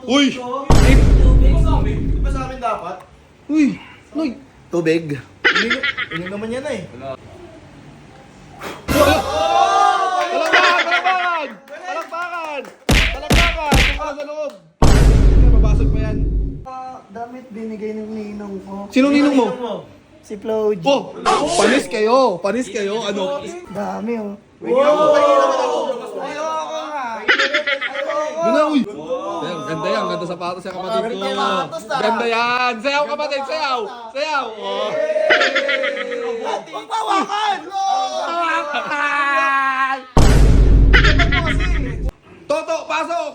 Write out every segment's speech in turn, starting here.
Uy! Di ba sa amin dapat? Uy! Noy! Tubig. Inom naman yan eh. Palakpakan! Palakpakan! Palakpakan! Kung ka sa loob! Kaya mabasag pa yan. Damit binigay ng ninong ko. Sino ninong mo? Si Floji. Oh! Panis kayo! Panis kayo! Ano? Dami oh. Doon na, uy! Ayan, ganda yan. Ganda sapatos sa kapatid ko. Ganda yan! Sayaw kapatid! Sayaw! Sayaw! Oh! Pagpawakan! Toto! Pasok!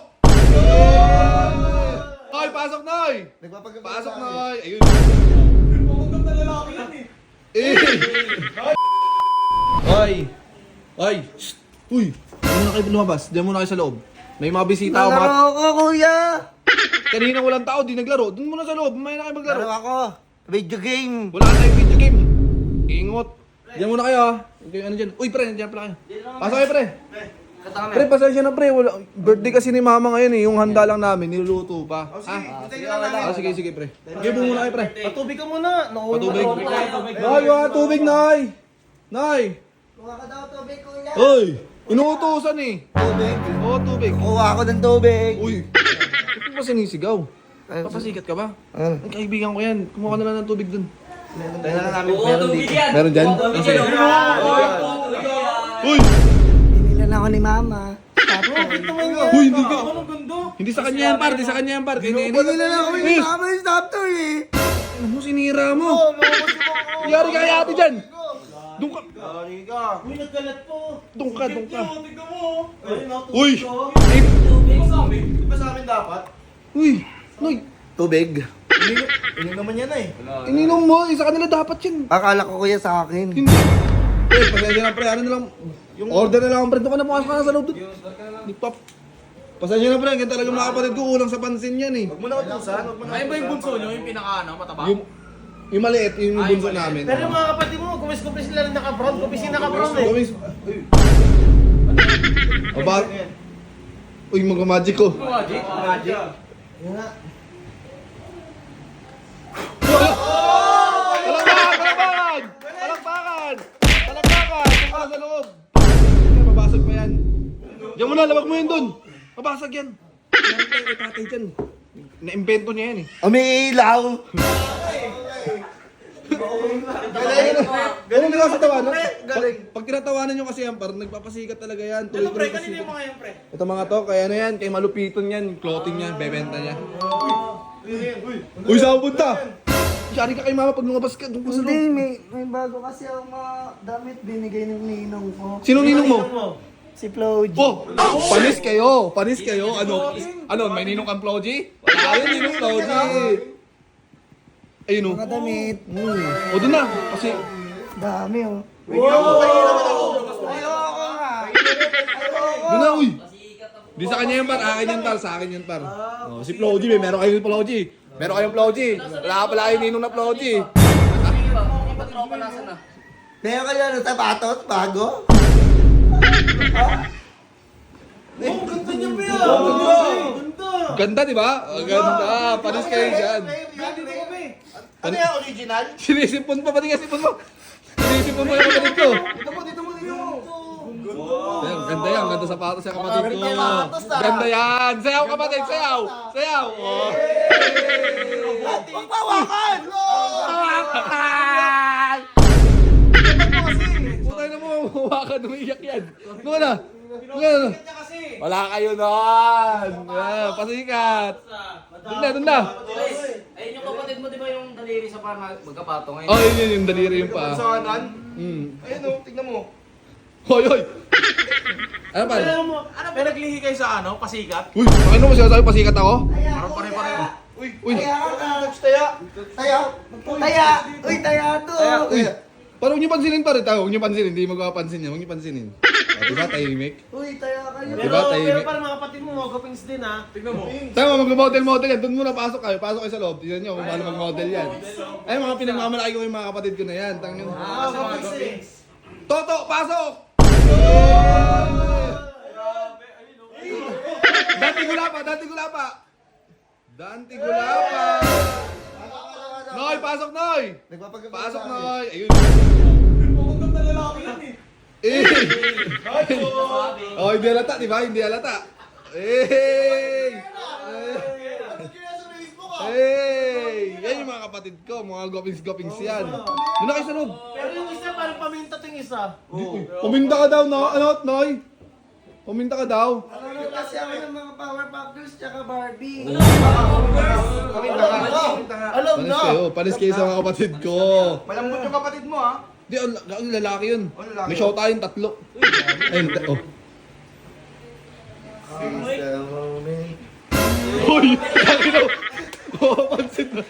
Noy! Pasok, Noy! Pasok, Noy! Ayun! Eh! Hoy! Hoy! Shh! Uy! Diyan muna kayo lumabas. Diyan muna kayo sa loob. May mga bisita ako. Nalaro ko, kuya! Kanina walang tao, di naglaro. Doon muna sa loob. May na kayo maglaro. Laro ako. Video game. Wala tayong video game. Ingot. Diyan muna kayo ha. Okay, ano dyan? Uy pre, diyan pala kayo. Pasok kayo pre. Pre, pasensya na pre. Wala. Birthday kasi ni mama ngayon eh. Yung handa lang namin, niluluto pa. Ha? Sige, sige pre. Sige po muna kayo pre. Patubig ka muna. Patubig. Nay, wala tubig, Nay. Nay. Kuha ka daw tubig, kuya. Uy, inuutosan eh. Tubig. Oo, tubig. Kuha ako ng tubig. Uy, ito ba sinisigaw? Papasikat ka ba? Ano? Ang kaibigan ko yan. Kumuha ka na lang ng tubig dun. Tayo na namin meron dito. Meron dyan? Sige. Uy! Binilan ako ni mama. Tapos. Uy, hindi ka. Hindi sa kanya yan, par. Hindi sa kanya yan, par. Binilan ako ni mama yung stop to eh. Ano mo, sinira mo? Yari ka kaya ate dyan. Doon ka. Uy, nagkalat po. Doon ka, doon ka. Tignan mo. Ayun, Uy! Di ba sa amin dapat? Uy! Noy! Tubig. Inom naman yan eh. Ininom mo. Isa kanila dapat yan. Akala ko kuya sa akin. Hindi. Pre, pasensya na pre. Ano na lang. Yung order na lang pre. Doon ka na pumasok ka na sa loob doon. Ni Pop. Pasensya na pre. Ganyan talaga mga kapatid ko. Kulang sa pansin yan eh. Huwag mo na utusan. Ay ba yung bunso nyo? Yung pinaka mataba? Yung maliit, yung bunso namin. Pero yung mga kapatid mo, kumis-kumis sila rin naka-brown. Kumis yung naka-brown eh. Gumis. O ba? Uy, mag-magic ko. Magic? Magic. Yun nga. Palakpakan! Palakpakan! Palakpakan! Palakpakan! Kung ka sa loob. Kaya mabasag pa yan. Diyan mo na, labag mo yun dun. Mabasag yan. Meron tayo kay tatay dyan. Na-invento niya yan eh. Umiilaw. Ganun nila sa tawanan. Galing. Pag tinatawanan nyo kasi yan, parang nagpapasikat talaga yan. Ito pre, kanina yung mga yan pre. Ito mga to, kaya ano yan, kay malupiton yan, clothing niya, bebenta niya. Uy, saan mo punta? Yari ka kay mama pag lumabas ka, doon ka sa Hindi, loob. may bago kasi ako mga damit binigay ng ninong ko. Sino ninong mo? Si Floji. Oh! Panis kayo! Panis kayo! Ano? Ano? May ninong kang Floji? Wala yun, ninong Floji! Ayun o. Mga damit. O doon na, kasi... Dami oh. Doon na, uy! Di sa kanya yan par, akin yan par, sa akin yan par. Oh, si Floji, may meron kayong Floji. Meron kayong Floji. Wala ka pala yung ninong na Floji. Patropa nasan na? Meron kayo ng sapatos bago? Oh, ganda niya pre ah. Ganda. Ganda, di ba? Oh, ganda. Panis kayo dyan. Ano yan, original? Sinisipon pa, pati nga sipon mo. Sinisipon mo yung kapatid ko. Dito mo, dito mo, dito mo. Ayan, ganda yan. Ganda sapatos sa kapatid ko. Ganda yan. Sayaw kapatid, sayaw. Sayaw. Oh. Pagpawakan! Putay na mo, huwakan, umiiyak yan. Doon na. Doon na. Wala kayo nun. Yeah, pasikat. Doon na. Ayun yung kapatid mo, di ba yung daliri sa parang magkapato ngayon? Oh, yun yung daliri yung pa. Saanan? Hmm. Ayun o, tignan mo. Hoy, hoy. Ano pa? May naglihi kayo sa ano, pasikat? Uy, ano mo sinasabi pasikat ako? Parang pare-pareho. Uy, Taya. Taya! Taya! Uy, taya to! uy. Parang huwag niyo pansinin pa rin tayo. Huwag niyo pansinin. Hindi magpapansin niya. Huwag niyo pansinin. O, diba, tahimik? Uy, taya kayo! Diba, tahimik? Pero para mga kapatid mo, magkapings din ha. Tignan mo. Tama, mag-model yan. Doon muna pasok kayo. Pasok kayo sa loob. Tignan niyo kung paano mag-model yan. Ay, mga pinagmamalaki ko yung mga kapatid ko na yan. Tangin. Magkapings. Toto, pasok! Dante Gulapa, Dante Gulapa. Dante Gulapa. Noy, pasok Noy. Nagpapaganda Pasok sa akin. Noy. Ayun. Pumagod na lalaki yan eh. Oh, hindi halata, di ba? Hindi halata. Hey! Ano kaya sa Facebook ah? Hey! Yan yung mga kapatid ko, mga gopings-gopings yan. Doon na kayo sa loob. Pero yung isa parang paminta ting isa. Puminta ka daw, no? Ano, Noy? Puminta ka daw. Ano kasi ako ng mga Power Puff Girls tsaka Barbie. Alam Panis na. kayo, panis kayo sa mga kapatid ko. Malambot yung kapatid mo ha. Di, ang lalaki yun. lalaki. May show tayong tatlo. Ayun, oh. Hoy! Kakino! Oo, pansin mo.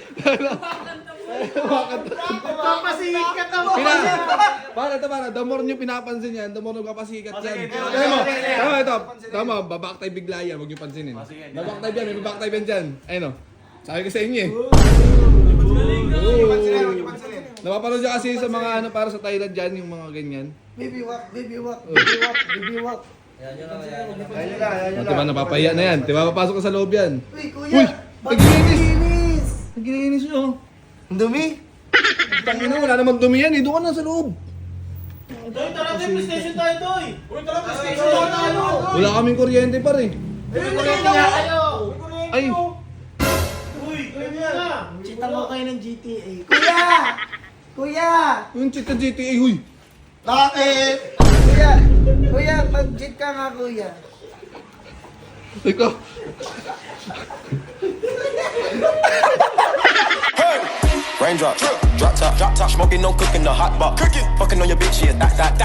Papasikat ka mo. Para, the more nyo pinapansin yan, the more nagpapasikat yan. Tama, ito. Tama, babaktype bigla yan, huwag nyo pansinin. Babaktype yan, may babaktype yan dyan. Ayun o. Sabi ko sa inyo eh. Napapanood nyo kasi sa mga ano para sa Thailand dyan, yung mga ganyan. Baby walk, baby walk, baby walk, baby walk. O, diba, napapahiya na yan. Diba, papasok ka sa loob yan. Uy, Uy! kuya! Naglilinis! Naglilinis nyo. Ang dumi! Tangina, wala naman dumi yan eh. Doon ka na sa loob. Doy, tara tayo, PlayStation tayo, Doy. Uy, tara, PlayStation tayo. Wala kaming kuryente pa rin. Kuryente nga kayo. Ay! Uy, kuryente nga. Chita mo kayo ng GTA. Kuya! Kuya! Yung chita GTA, huy! Bakit? Kuya! Kuya, mag-cheat ka nga kuya. Ikaw. Raindrop, drop top, smoking, no cooking, the hot box. Cooking, fucking on your bitch, yeah, that.